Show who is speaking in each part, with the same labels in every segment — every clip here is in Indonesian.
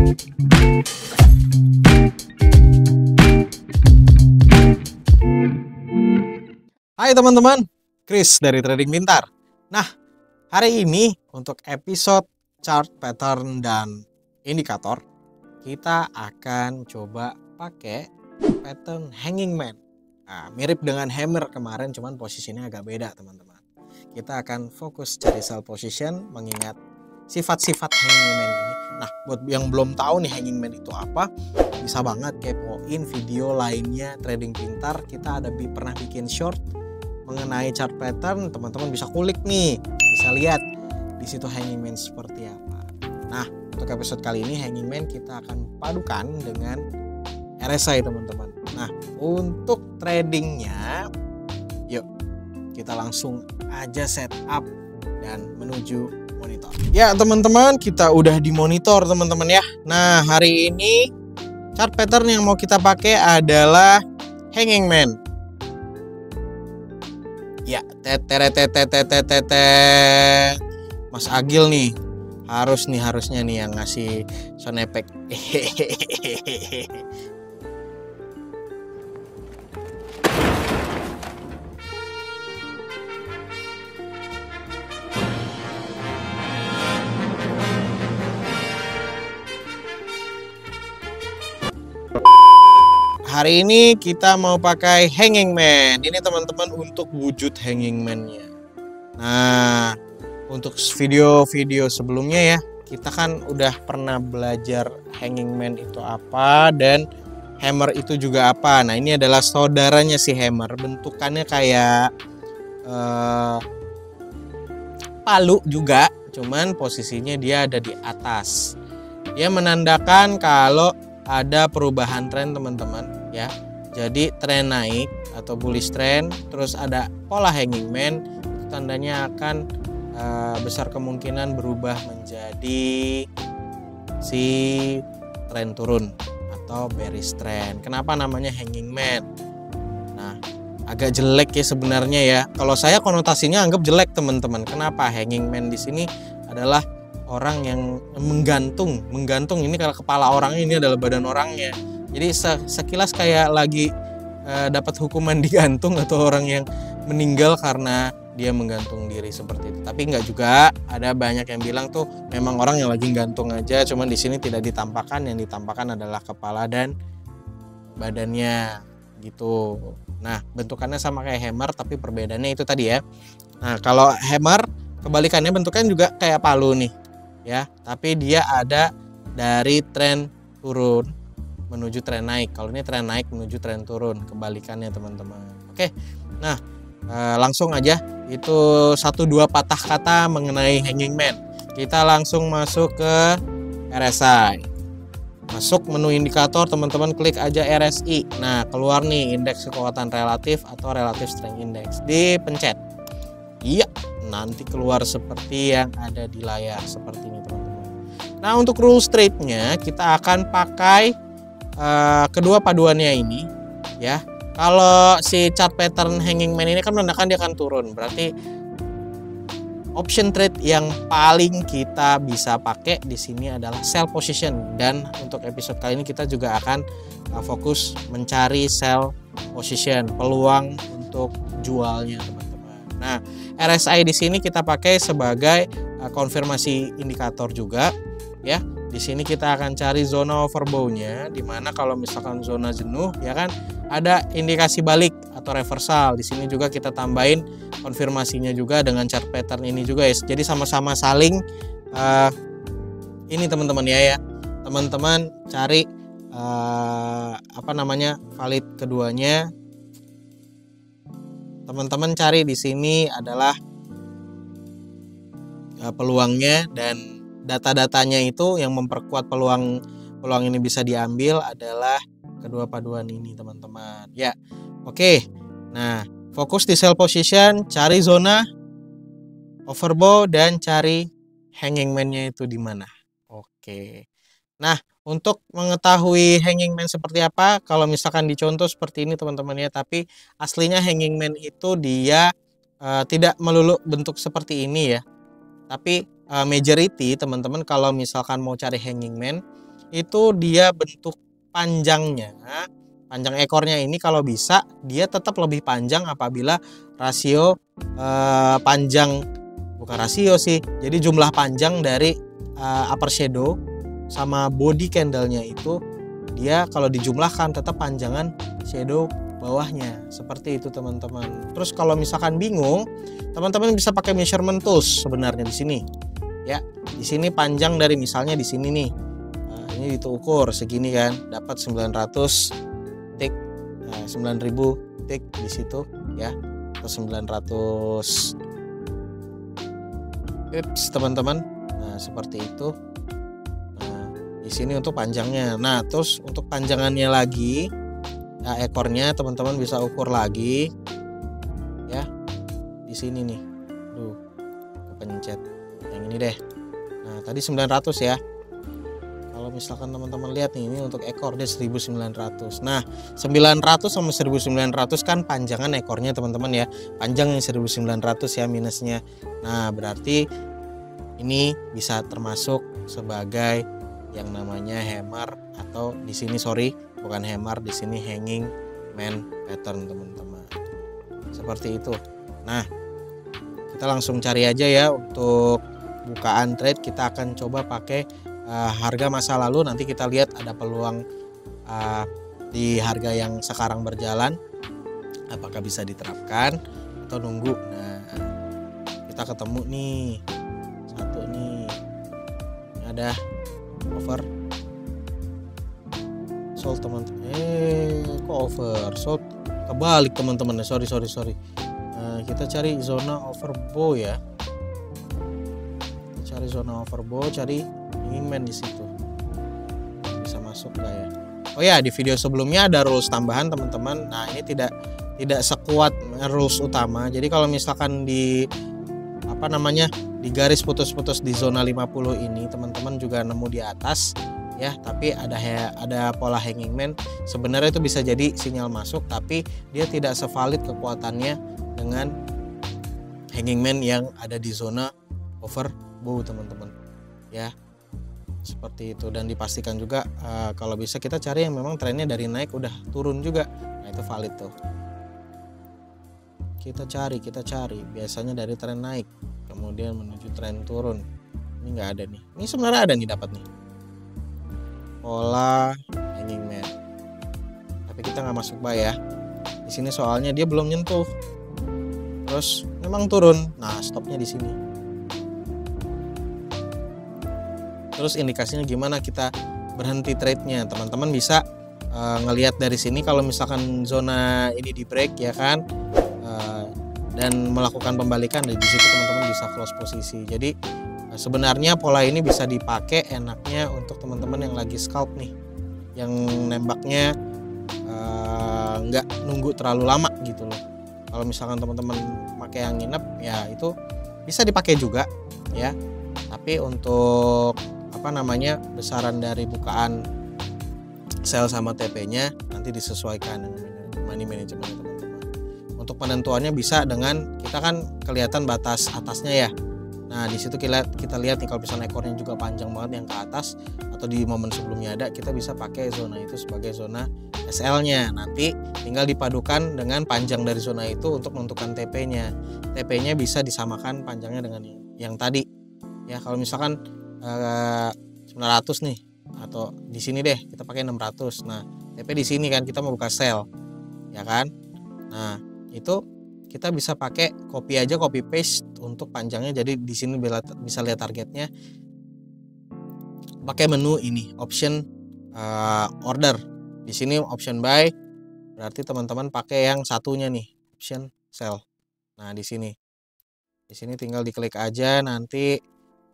Speaker 1: Hai teman-teman, Chris dari Trading Pintar. Nah, hari ini untuk episode chart pattern dan indikator, kita akan coba pakai pattern hanging man. Nah, mirip dengan hammer kemarin, cuman posisinya agak beda teman-teman. Kita akan fokus cari sell position mengingat sifat-sifat hanging man ini. Nah, buat yang belum tahu nih hanging man itu apa, bisa banget kepoin video lainnya Trading Pintar. Kita ada pernah bikin short mengenai chart pattern, teman-teman bisa kulik nih, bisa lihat di situ hanging man seperti apa. Nah, untuk episode kali ini hanging man kita akan padukan dengan RSI teman-teman. Nah, untuk tradingnya, yuk kita langsung aja setup dan menuju monitor. Ya teman-teman, kita udah di monitor teman-teman ya. Nah, hari ini chart pattern yang mau kita pakai adalah hanging man. Ya, Mas Agil nih harusnya nih yang ngasih sound effect. Hari ini kita mau pakai hanging man. Ini teman-teman untuk wujud hanging man-nya. Nah, untuk video-video sebelumnya ya, kita kan udah pernah belajar hanging man itu apa dan hammer itu juga apa. Nah, ini adalah saudaranya si hammer. Bentukannya kayak palu juga, cuman posisinya dia ada di atas. Dia menandakan kalau ada perubahan tren teman-teman ya. Jadi tren naik atau bullish trend, terus ada pola hanging man, itu tandanya akan besar kemungkinan berubah menjadi si tren turun atau bearish trend. Kenapa namanya hanging man? Nah, agak jelek ya sebenarnya ya. Kalau saya konotasinya anggap jelek teman-teman. Kenapa? Hanging man di sini adalah orang yang menggantung ini, kalau kepala orangnya ini adalah badan orangnya. Jadi sekilas kayak lagi dapat hukuman digantung atau orang yang meninggal karena dia menggantung diri seperti itu. Tapi enggak juga, ada banyak yang bilang tuh memang orang yang lagi gantung aja, cuman di sini tidak ditampakkan, yang ditampakkan adalah kepala dan badannya gitu. Nah, bentukannya sama kayak hammer tapi perbedaannya itu tadi ya. Nah, kalau hammer kebalikannya bentuknya juga kayak palu nih. Ya, tapi dia ada dari tren turun menuju tren naik. Kalau ini tren naik menuju tren turun, kebalikannya teman-teman. Oke, nah langsung aja itu 1-2 patah kata mengenai hanging man. Kita langsung masuk ke RSI. Masuk menu indikator, teman-teman klik aja RSI. Nah, keluar nih indeks kekuatan relatif atau relative strength index. Dipencet. Iya, nanti keluar seperti yang ada di layar seperti ini teman-teman. Nah, untuk rule straight-nya kita akan pakai kedua paduannya ini ya. Kalau si chart pattern hanging man ini kan menandakan dia akan turun, berarti option trade yang paling kita bisa pakai di sini adalah sell position. Dan untuk episode kali ini kita juga akan fokus mencari sell position, peluang untuk jualnya teman-teman. Nah, RSI di sini kita pakai sebagai konfirmasi indikator juga ya. Di sini kita akan cari zona overbought-nya, dimana kalau misalkan zona jenuh ya kan ada indikasi balik atau reversal. Di sini juga kita tambahin konfirmasinya juga dengan chart pattern ini juga ya. Jadi sama-sama saling ini teman-teman ya. Teman-teman cari valid keduanya. Teman-teman cari di sini adalah peluangnya, dan data-datanya itu yang memperkuat peluang ini bisa diambil adalah kedua paduan ini teman-teman ya. Oke, nah fokus di sell position, cari zona overbought dan cari hanging man-nya itu di mana. Oke, nah untuk mengetahui hanging man seperti apa, kalau misalkan dicontoh seperti ini teman-teman ya, tapi aslinya hanging man itu dia tidak melulu bentuk seperti ini ya. Tapi majority teman-teman kalau misalkan mau cari hanging man itu dia bentuk panjangnya, panjang ekornya ini kalau bisa dia tetap lebih panjang apabila rasio panjang, bukan rasio sih, jadi jumlah panjang dari upper shadow sama body candlenya itu dia kalau dijumlahkan tetap panjangan shadow bawahnya, seperti itu teman-teman. Terus kalau misalkan bingung, teman-teman bisa pakai measurement tools sebenarnya di sini. Ya, di sini panjang dari misalnya di sini nih. Nah, ini diukur segini kan, dapat 900 tick. Nah, 9000 tick di situ ya. Atau 900 pips teman-teman. Nah, seperti itu. Nah, di sini untuk panjangnya. Nah, terus untuk panjangannya lagi, nah, ekornya teman-teman bisa ukur lagi. Ya. Di sini nih. Duh, kepencet. Yang ini deh. Nah, tadi 900 ya. Kalau misalkan teman-teman lihat nih, ini untuk ekor dia 1900. Nah, 900 sama 1900 kan panjangan ekornya teman-teman ya. Panjangnya 1900 ya minusnya. Nah, berarti ini bisa termasuk sebagai yang namanya hammer atau di sini bukan hammer, di sini hanging man pattern teman-teman. Seperti itu. Nah, kita langsung cari aja ya untuk bukaan trade. Kita akan coba pakai harga masa lalu, nanti kita lihat ada peluang di harga yang sekarang berjalan apakah bisa diterapkan atau nunggu. Nah, kita ketemu nih satu nih, ini ada over sold teman-teman. Kok over sold kebalik teman-teman, sorry. Nah, kita cari zona overbought ya. Cari zona overbought, cari hanging man di situ. Bisa masuk nggak ya? Oh ya, di video sebelumnya ada rules tambahan teman-teman. Nah, ini tidak sekuat rules utama. Jadi kalau misalkan di di garis putus-putus di zona 50 ini teman-teman juga nemu di atas ya, tapi ada pola hanging man. Sebenarnya itu bisa jadi sinyal masuk, tapi dia tidak sevalid kekuatannya dengan hanging man yang ada di zona overbought teman-teman ya, seperti itu. Dan dipastikan juga kalau bisa kita cari yang memang trennya dari naik udah turun juga. Nah, itu valid tuh. Kita cari biasanya dari tren naik kemudian menuju tren turun. Ini nggak ada nih, ini sebenarnya ada nih, dapat nih pola hanging man, tapi kita nggak masuk buy ya di sini soalnya dia belum nyentuh, terus memang turun. Nah, stopnya di sini. Terus indikasinya gimana kita berhenti trade-nya? Teman-teman bisa ngelihat dari sini kalau misalkan zona ini di break ya kan, dan melakukan pembalikan, di situ teman-teman bisa close posisi. Jadi sebenarnya pola ini bisa dipakai enaknya untuk teman-teman yang lagi scalp nih, yang nembaknya nggak nunggu terlalu lama gitu loh. Kalau misalkan teman-teman pakai yang nginep ya itu bisa dipakai juga ya, tapi untuk besaran dari bukaan sell sama TP-nya nanti disesuaikan dengan money management teman-teman. Untuk penentuannya bisa dengan kita kan kelihatan batas atasnya ya. Nah, di situ kita lihat nih kalau misalnya ekornya juga panjang banget yang ke atas atau di momen sebelumnya ada, kita bisa pakai zona itu sebagai zona SL-nya. Nanti tinggal dipadukan dengan panjang dari zona itu untuk menentukan TP-nya. TP-nya bisa disamakan panjangnya dengan yang tadi. Ya, kalau misalkan 900 nih atau di sini deh kita pakai 600. Nah, TP di sini kan kita mau buka sell. Ya kan? Nah, itu kita bisa pakai copy paste untuk panjangnya. Jadi di sini bisa lihat targetnya pakai menu ini option order. Di sini option buy, berarti teman-teman pakai yang satunya nih option sell. Nah, di sini tinggal diklik aja, nanti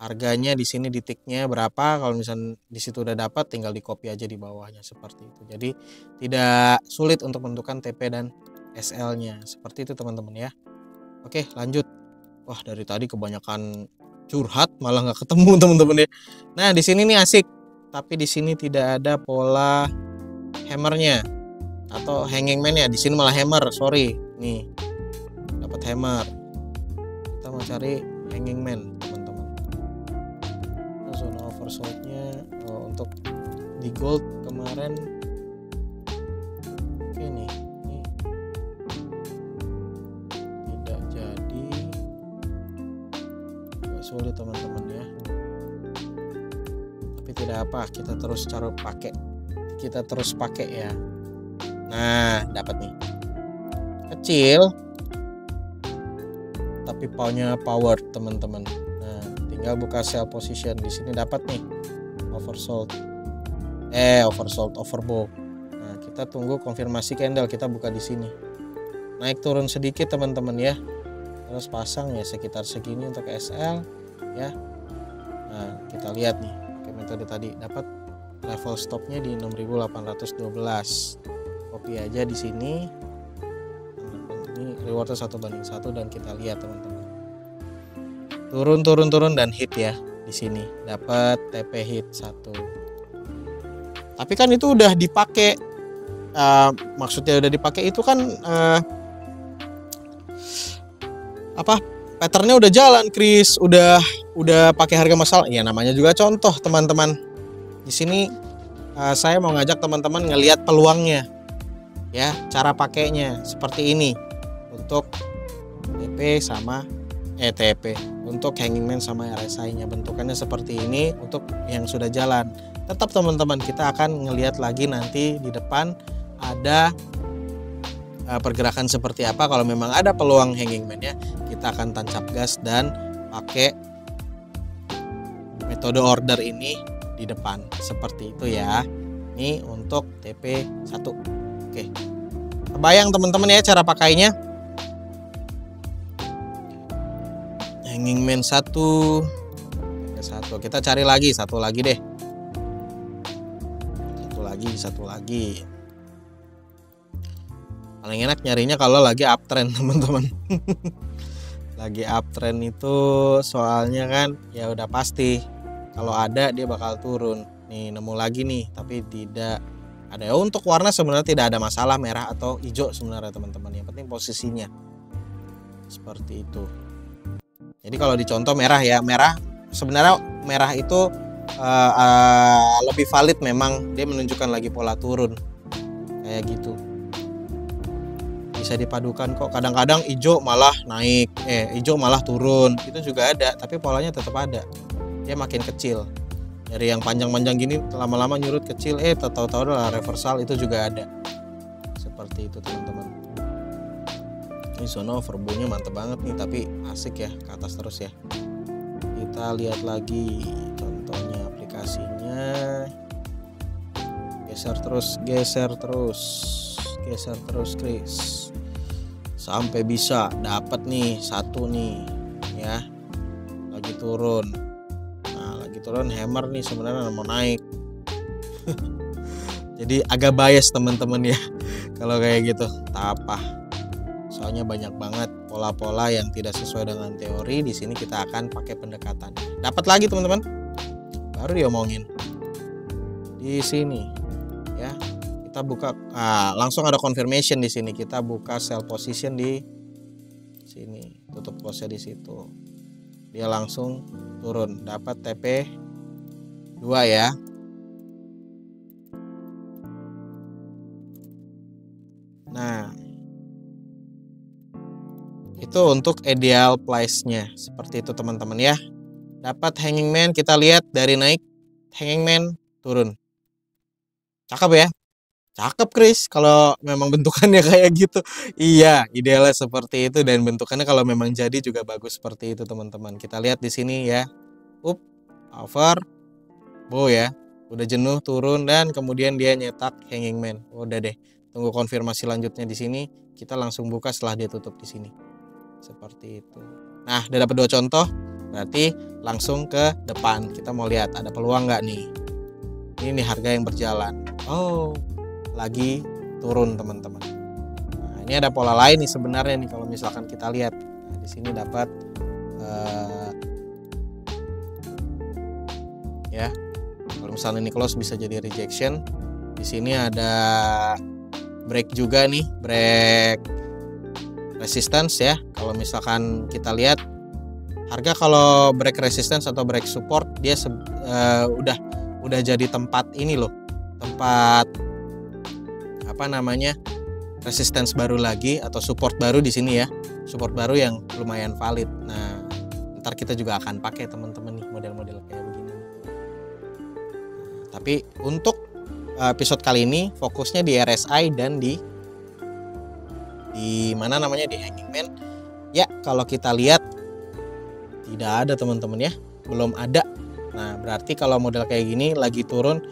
Speaker 1: harganya di sini di ticknya berapa. Kalau misalnya di situ udah dapat, tinggal di copy aja di bawahnya seperti itu. Jadi tidak sulit untuk menentukan TP dan SL-nya, seperti itu teman-teman ya. Oke, lanjut. Wah, dari tadi kebanyakan curhat malah nggak ketemu teman-teman ya. Nah, di sini nih asik, tapi di sini tidak ada pola hammernya atau hanging man ya. Di sini malah hammer, sorry. Nih, dapat hammer. Kita mau cari hanging man teman-teman. Zona oversold-nya untuk di gold kemarin. Oke nih, ini tidak jadi, agak sulit teman-teman ya, tapi tidak apa, kita terus pakai ya. Nah, dapat nih, kecil tapi powernya power teman-teman. Nah, tinggal buka sell position di sini, dapat nih oversold, overbought. Nah, kita tunggu konfirmasi candle, kita buka di sini. Naik turun sedikit teman-teman ya. Terus pasang ya sekitar segini untuk SL ya. Nah, kita lihat nih pakai metode tadi, dapat level stopnya di 6.812. Copy aja di sini. Ini rewardnya 1:1 dan kita lihat teman-teman. Turun dan hit ya. Di sini dapat TP hit 1. Tapi kan itu udah dipakai, maksudnya udah dipakai itu kan patternnya udah jalan, Chris, udah pakai harga masalah. Ya namanya juga contoh teman-teman. Di sini saya mau ngajak teman-teman ngelihat peluangnya, ya, cara pakainya seperti ini untuk TP sama TP, untuk hanging man sama RSI-nya bentukannya seperti ini untuk yang sudah jalan. Tetap teman-teman, kita akan ngelihat lagi nanti di depan ada pergerakan seperti apa. Kalau memang ada peluang hanging man ya, kita akan tancap gas dan pakai metode order ini di depan seperti itu ya. Ini untuk TP1. Oke, kebayang teman-teman ya cara pakainya. Hanging man 1, kita cari lagi satu lagi deh, satu lagi. Paling enak nyarinya kalau lagi uptrend teman-teman. Lagi uptrend itu soalnya kan ya udah pasti kalau ada dia bakal turun. Nih nemu lagi nih, tapi tidak ada ya. Untuk warna sebenarnya tidak ada masalah, merah atau hijau sebenarnya teman-teman, yang penting posisinya seperti itu. Jadi kalau dicontoh merah ya, sebenarnya merah itu lebih valid, memang dia menunjukkan lagi pola turun kayak gitu. Bisa dipadukan kok, kadang-kadang hijau malah naik, hijau malah turun, itu juga ada, tapi polanya tetap ada. Dia makin kecil dari yang panjang-panjang gini, lama-lama nyurut kecil, tahu-tahu lah reversal, itu juga ada seperti itu teman-teman. Ini zona overbought-nya mantep banget nih, tapi asik ya, ke atas terus ya. Kita lihat lagi contohnya aplikasinya. Geser terus Chris, sampai bisa dapat nih satu nih ya. Lagi turun, hammer nih sebenarnya mau naik. Jadi agak bias teman-teman ya kalau kayak gitu, tak apa. Soalnya banyak banget pola-pola yang tidak sesuai dengan teori. Di sini kita akan pakai pendekatan. Dapat lagi teman-teman, baru diomongin di sini ya. Kita buka, langsung ada confirmation di sini. Kita buka sell position di sini, tutup close di situ. Dia langsung turun, dapat TP 2 ya. Nah, itu untuk ideal price-nya seperti itu teman-teman ya. Dapat hanging man, kita lihat dari naik hanging man turun. Cakep ya? Cakep Chris, kalau memang bentukannya kayak gitu. Iya, idealnya seperti itu, dan bentukannya kalau memang jadi juga bagus seperti itu teman-teman. Kita lihat di sini ya. Over bow ya. Udah jenuh turun dan kemudian dia nyetak hanging man. Udah deh. Tunggu konfirmasi lanjutnya di sini. Kita langsung buka setelah dia tutup di sini. Seperti itu. Nah, udah dapat 2 contoh. Berarti langsung ke depan. Kita mau lihat ada peluang nggak nih. Ini nih harga yang berjalan. Oh, lagi turun teman-teman. Nah, ini ada pola lain nih sebenarnya nih kalau misalkan kita lihat. Nah, di sini dapat ya. Kalau misalnya ini close bisa jadi rejection. Di sini ada break juga nih, break resistance ya. Kalau misalkan kita lihat harga kalau break resistance atau break support, dia udah jadi tempat ini loh, dapat apa namanya resistance baru lagi atau support baru di sini ya, support baru yang lumayan valid. Nah, ntar kita juga akan pakai teman-teman nih model-model kayak begini. Tapi untuk episode kali ini fokusnya di RSI dan di mana namanya, di hanging man. Ya, kalau kita lihat tidak ada teman-teman ya, belum ada. Nah, berarti kalau model kayak gini lagi turun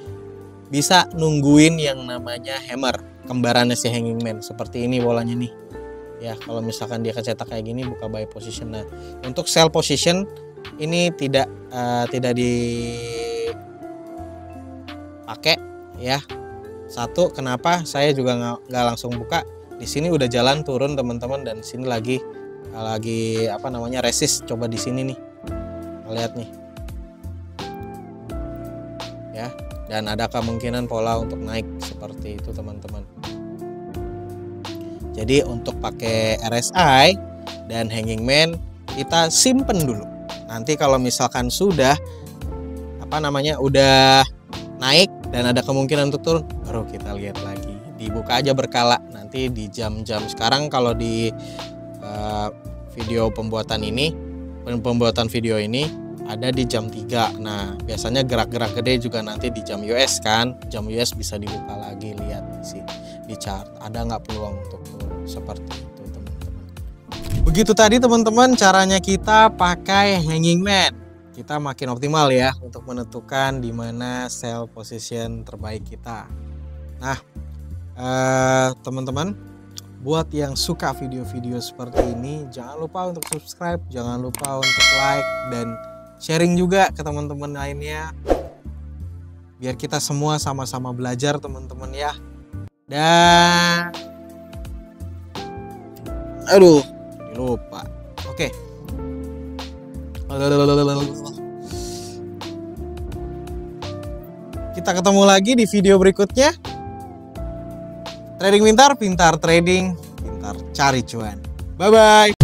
Speaker 1: bisa nungguin yang namanya hammer, kembarannya si hanging man. Seperti ini bolanya nih. Ya, kalau misalkan dia kecetak kayak gini buka buy position. Nah, untuk sell position ini tidak dipakai ya. Satu, kenapa saya juga nggak langsung buka. Di sini udah jalan turun teman-teman, dan sini lagi apa namanya resist. Coba di sini nih, lihat nih ya, dan ada kemungkinan pola untuk naik seperti itu teman-teman. Jadi untuk pakai RSI dan hanging man kita simpen dulu. Nanti kalau misalkan sudah apa namanya udah naik dan ada kemungkinan untuk turun, baru kita lihat lagi. Dibuka aja berkala. Nanti di jam-jam sekarang kalau di video pembuatan video ini ada di jam 3. Nah, biasanya gerak-gerak gede juga nanti di jam US kan. Jam US bisa dibuka lagi, lihat di chart. Ada nggak peluang untuk turun seperti itu teman-teman. Begitu tadi teman-teman caranya kita pakai hanging man. Kita makin optimal ya untuk menentukan di mana sell position terbaik kita. Nah, teman-teman, buat yang suka video-video seperti ini, jangan lupa untuk subscribe, jangan lupa untuk like, dan sharing juga ke teman-teman lainnya. Biar kita semua sama-sama belajar teman-teman ya. Dan aduh, lupa. Oke. Kita ketemu lagi di video berikutnya. Trading pintar, pintar trading, pintar cari cuan. Bye-bye.